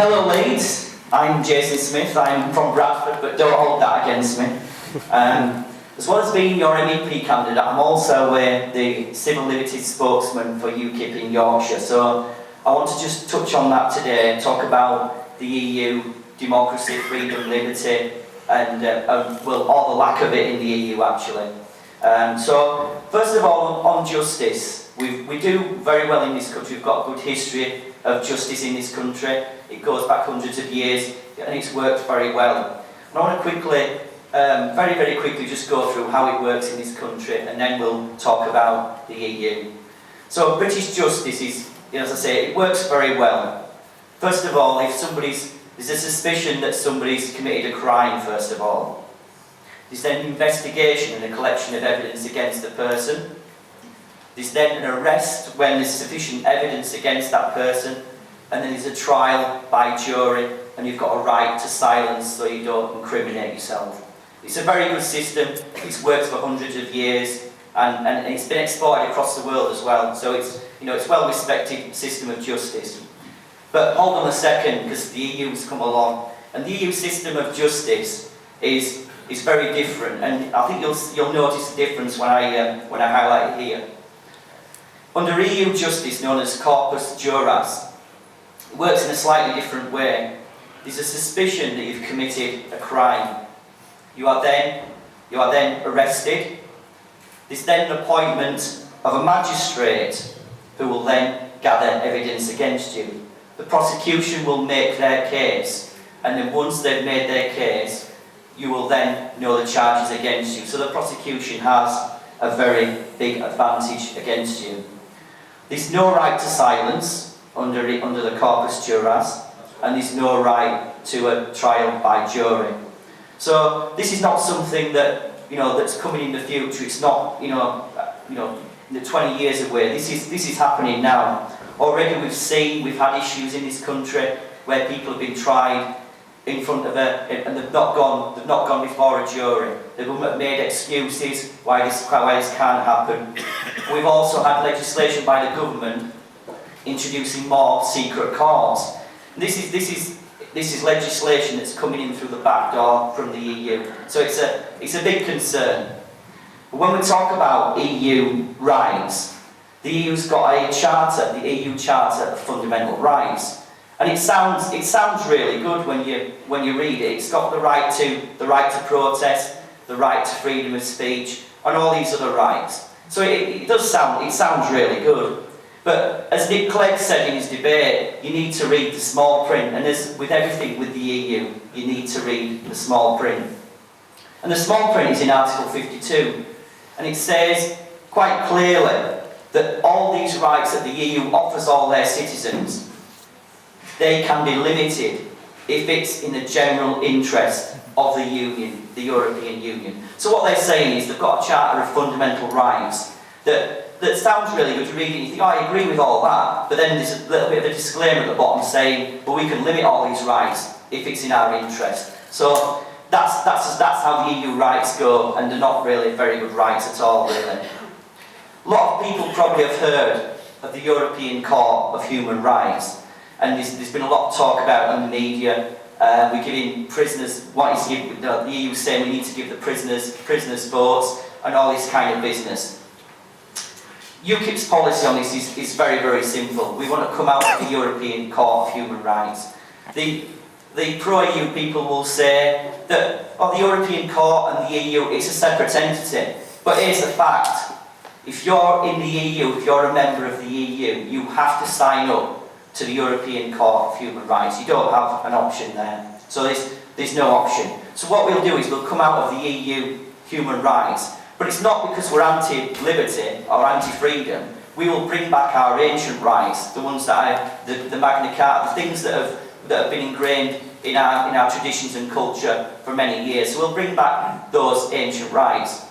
Hello Leeds, I'm Jason Smith, I'm from Bradford, but don't hold that against me. As well as being your MEP candidate, I'm also the Civil Liberties Spokesman for UKIP in Yorkshire, so I want to just touch on that today and talk about the EU, democracy, freedom, liberty, and well, all the lack of it in the EU actually. So, first of all, on justice, we do very well in this country. We've got a good history of justice in this country. It goes back hundreds of years, and it's worked very well. And I want to quickly, very quickly, just go through how it works in this country, and then we'll talk about the EU. So, British justice is, as I say, it works very well. First of all, if there's a suspicion that somebody's committed a crime, first of all. There's then an investigation and a collection of evidence against the person. There's then an arrest when there's sufficient evidence against that person, and then there's a trial by jury, and you've got a right to silence so you don't incriminate yourself. It's a very good system, it's worked for hundreds of years, and it's been exported across the world as well, so it's a well-respected system of justice. But hold on a second, because the EU's come along, and the EU system of justice is very different, and I think you'll notice the difference when I highlight it here. Under EU justice, known as corpus juris, it works in a slightly different way. There's a suspicion that you've committed a crime. You are then arrested. There's then an appointment of a magistrate who will then gather evidence against you. The prosecution will make their case, and then once they've made their case, you will then know the charges against you. So the prosecution has a very big advantage against you. There's no right to silence under the corpus juris, and there's no right to a trial by jury. So this is not something that that's coming in the future. It's not the 20 years away. This is happening now. Already we've had issues in this country where people have been tried in front of and they've not gone before a jury. The government have made excuses why this can't happen. We've also had legislation by the government introducing more secret courts. This is legislation that's coming in through the back door from the EU. So it's a big concern. But when we talk about EU rights, the EU's got a charter, the EU Charter of Fundamental Rights. And it sounds really good when you read it. It's got the right to protest, the right to freedom of speech, and all these other rights. So it sounds really good. But as Nick Clegg said in his debate, you need to read the small print. And as with everything with the EU, you need to read the small print. And the small print is in Article 52, and it says quite clearly that all these rights that the EU offers all their citizens, they can be limited if it's in the general interest of the Union, the European Union. So what they're saying is they've got a Charter of Fundamental Rights that sounds really good to read, and you think, oh, I agree with all that, but then there's a little bit of a disclaimer at the bottom saying, but we can limit all these rights if it's in our interest. So that's how the EU rights go, and they're not really very good rights at all, really. A lot of people probably have heard of the European Court of Human Rights. And there's been a lot of talk about it in the media. We're giving prisoners, the EU saying we need to give the prisoners votes, and all this kind of business. UKIP's policy on this is very simple. We want to come out of the European Court of Human Rights. The pro-EU people will say that the European Court and the EU is a separate entity. But here's the fact. If you're in the EU, if you're a member of the EU, you have to sign up to the European Court of Human Rights. You don't have an option there. So there's no option. So what we'll do is we'll come out of the EU human rights, but it's not because we're anti-liberty or anti-freedom. We will bring back our ancient rights, the ones that are the Magna Carta, the things that have been ingrained in our traditions and culture for many years. So we'll bring back those ancient rights.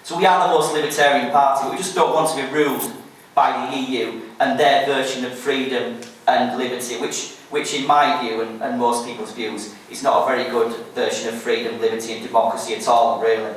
So we are the most libertarian party, but we just don't want to be ruled by the EU and their version of freedom and liberty, which in my view and most people's views is not a very good version of freedom, liberty and democracy at all, really.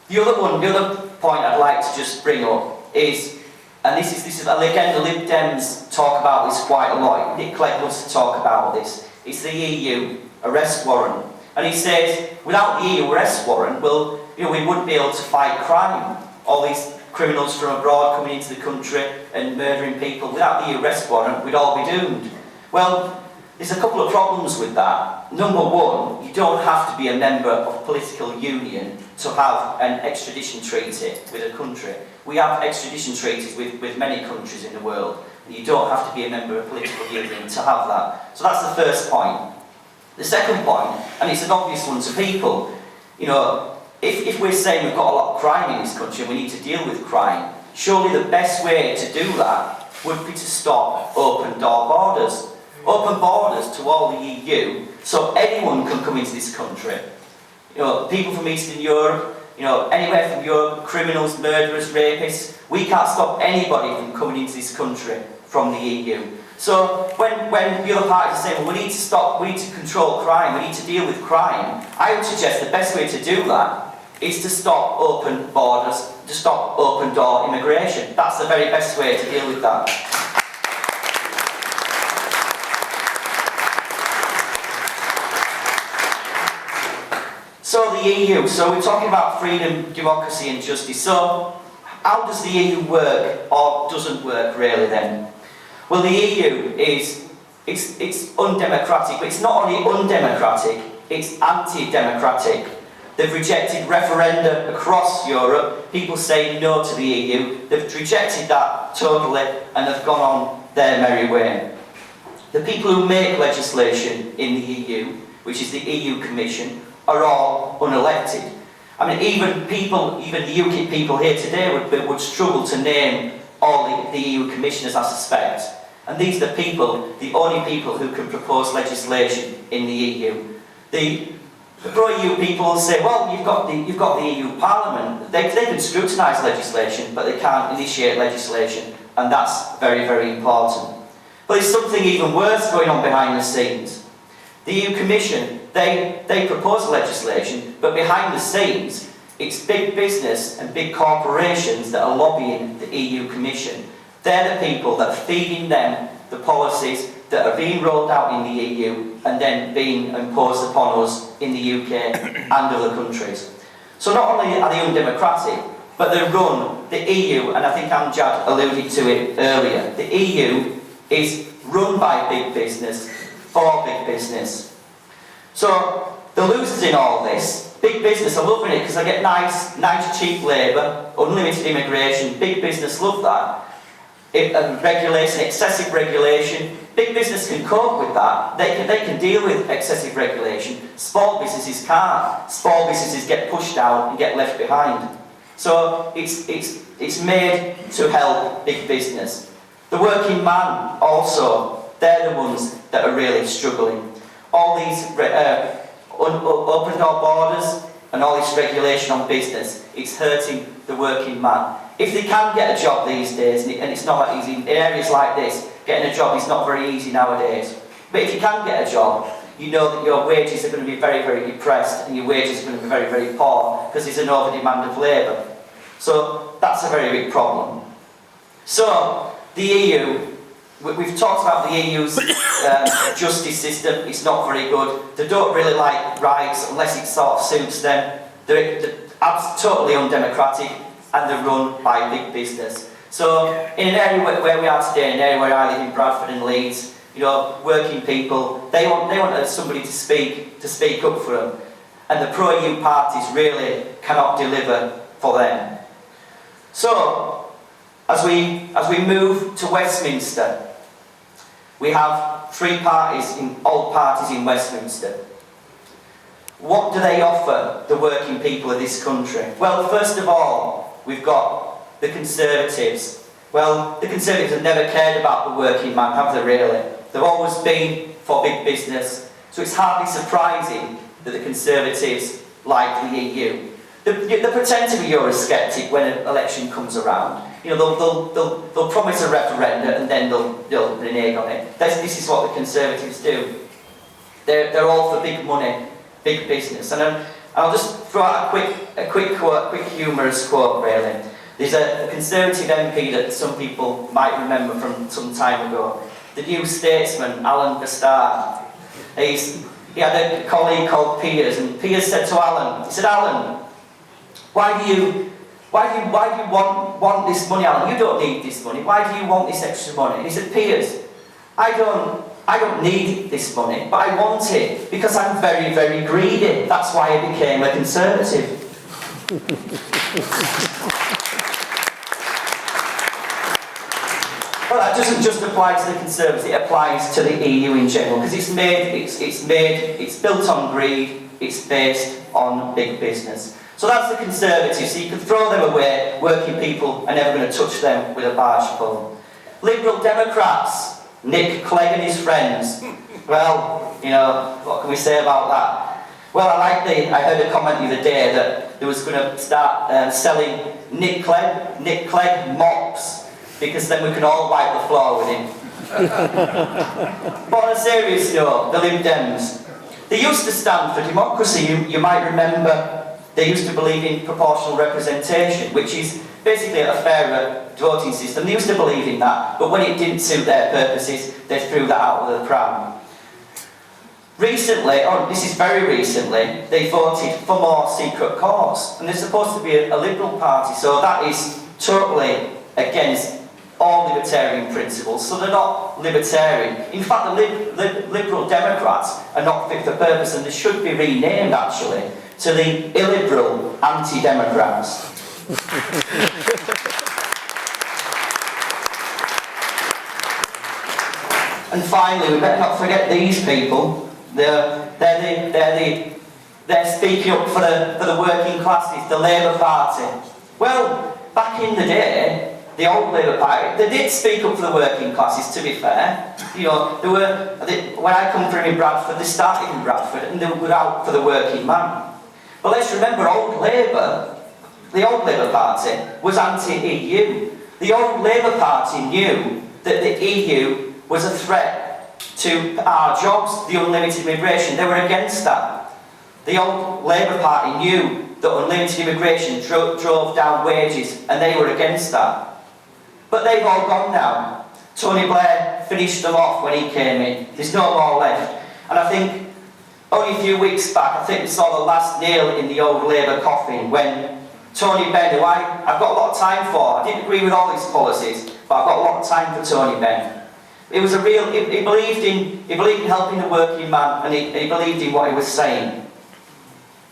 The other point I'd like to just bring up is and again, the Lib Dems talk about this quite a lot. Nick Clegg loves to talk about this. It's the EU arrest warrant. And he says, without the EU arrest warrant, well, we wouldn't be able to fight crime. All these criminals from abroad coming into the country and murdering people. Without the EU arrest warrant, we'd all be doomed. Well, there's a couple of problems with that. Number one, you don't have to be a member of a political union to have an extradition treaty with a country. We have extradition treaties with many countries in the world. And you don't have to be a member of a political union to have that. So that's the first point. The second point, and it's an obvious one to people, if we're saying we've got a lot of crime in this country and we need to deal with crime, surely the best way to do that would be to stop open door borders. Open borders to all the EU, so anyone can come into this country. People from Eastern Europe, anywhere from Europe, criminals, murderers, rapists, we can't stop anybody from coming into this country from the EU. So when the other parties are saying, well, we need to control crime, we need to deal with crime, I would suggest the best way to do that is to stop open borders, to stop open door immigration. That's the very best way to deal with that. So the EU, so we're talking about freedom, democracy and justice. So how does the EU work or doesn't work really then? Well, the EU it's undemocratic, but it's not only undemocratic, it's anti-democratic. They've rejected referenda across Europe, people saying no to the EU. They've rejected that totally and they've gone on their merry way. The people who make legislation in the EU, which is the EU Commission, are all unelected. I mean, even the UKIP people here today would struggle to name all the EU commissioners, I suspect. And these are the only people who can propose legislation in the EU. The pro-EU people will say, well, you've got the EU Parliament. They can scrutinise legislation, but they can't initiate legislation, and that's very, very important. But there's something even worse going on behind the scenes. The EU Commission, they propose legislation, but behind the scenes, it's big business and big corporations that are lobbying the EU Commission. They're the people that are feeding them the policies that are being rolled out in the EU and then being imposed upon us in the UK and other countries. So not only are they undemocratic, but they run the EU, and I think Amjad alluded to it earlier, the EU is run by big business, for big business. So the losers in all this, big business are loving it because they get nice cheap labour, unlimited immigration, big business love that. Regulation, excessive regulation, big business can cope with that. They can deal with excessive regulation. Small businesses can't. Small businesses get pushed out and get left behind. So it's made to help big business. The working man also, they're the ones that are really struggling. All these open door borders and all this regulation on business, it's hurting the working man. If they can get a job these days, and it's not that easy, in areas like this, getting a job is not very easy nowadays. But if you can get a job, you know that your wages are going to be very, very depressed and your wages are going to be very, very poor because there's an over-demand of labour. So that's a very big problem. So the EU, we've talked about the EU's justice system. It's not very good. They don't really like rights unless it sort of suits them. They're totally undemocratic and they're run by big business. So in an area where we are today, an area where I live in Bradford and Leeds, working people, they want somebody to speak up for them. And the pro-EU parties really cannot deliver for them. So, as we move to Westminster, we have three parties, old parties in Westminster. What do they offer the working people of this country? Well, first of all, we've got the Conservatives. Well, the Conservatives have never cared about the working man, have they really? They've always been for big business. So it's hardly surprising that the Conservatives like the EU. They pretend to be Eurosceptic when an election comes around. They'll promise a referenda and then they'll renege on it. This is what the Conservatives do. They're all for big money, big business. And I'll just throw out a quick quote, quick humorous quote really. There's a Conservative MP that some people might remember from some time ago, the New Statesman, Alan Bastard. He had a colleague called Piers, and Piers said to Alan, he said, Alan, why do you want this money, Alan? You don't need this money. Why do you want this extra money? And he said, Piers, I don't need this money, but I want it because I'm very, very greedy. That's why I became a Conservative. Well, that doesn't just apply to the Conservatives, it applies to the EU in general, because it's built on greed, it's based on big business. So that's the Conservatives, so you can throw them away, working people are never going to touch them with a barge pole. Liberal Democrats, Nick Clegg and his friends. Well, you know, what can we say about that? Well, I heard a comment the other day that they was going to start selling Nick Clegg mops, because then we can all wipe the floor with him. But on a serious note, the Lib Dems, they used to stand for democracy. You might remember they used to believe in proportional representation, which is basically a fairer voting system. They used to believe in that, but when it didn't suit their purposes, they threw that out of the pram. Recently, this is very recently, they voted for more secret courts, and they're supposed to be a Liberal party, so that is totally against all libertarian principles, so they're not libertarian. In fact, the Liberal Democrats are not fit for purpose, and they should be renamed, actually, to the illiberal anti-democrats. And finally, we better not forget these people. They're speaking up for the working classes, the Labour Party. Well, back in the day, the old Labour Party, they did speak up for the working classes, to be fair. You know, when I come from in Bradford, they started in Bradford and they were out for the working man. But let's remember, the old Labour Party was anti-EU. The old Labour Party knew that the EU was a threat to our jobs, the unlimited immigration. They were against that. The old Labour Party knew that unlimited immigration drove down wages, and they were against that. But they've all gone now. Tony Blair finished them off when he came in. There's no more left. And I think only a few weeks back, I think we saw the last nail in the old Labour coffin when Tony Benn, who I've got a lot of time for, I didn't agree with all his policies, but I've got a lot of time for Tony Benn. It was he believed in helping the working man, and he believed in what he was saying.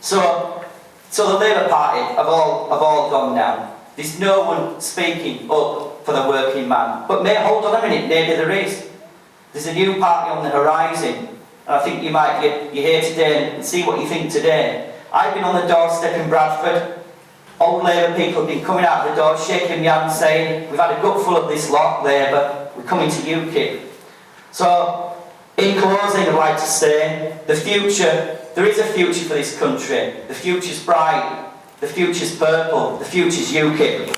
So the Labour Party have all gone now. There's no one speaking up for the working man. But hold on a minute, maybe there is. There's a new party on the horizon. And I think you might you're here today and see what you think today. I've been on the doorstep in Bradford. Old Labour people have been coming out the door, shaking my hand, saying, we've had a gutful of this lot, Labour, we're coming to UKIP. So, in closing, I'd like to say, there is a future for this country. The future's bright, the future's purple, the future's UKIP.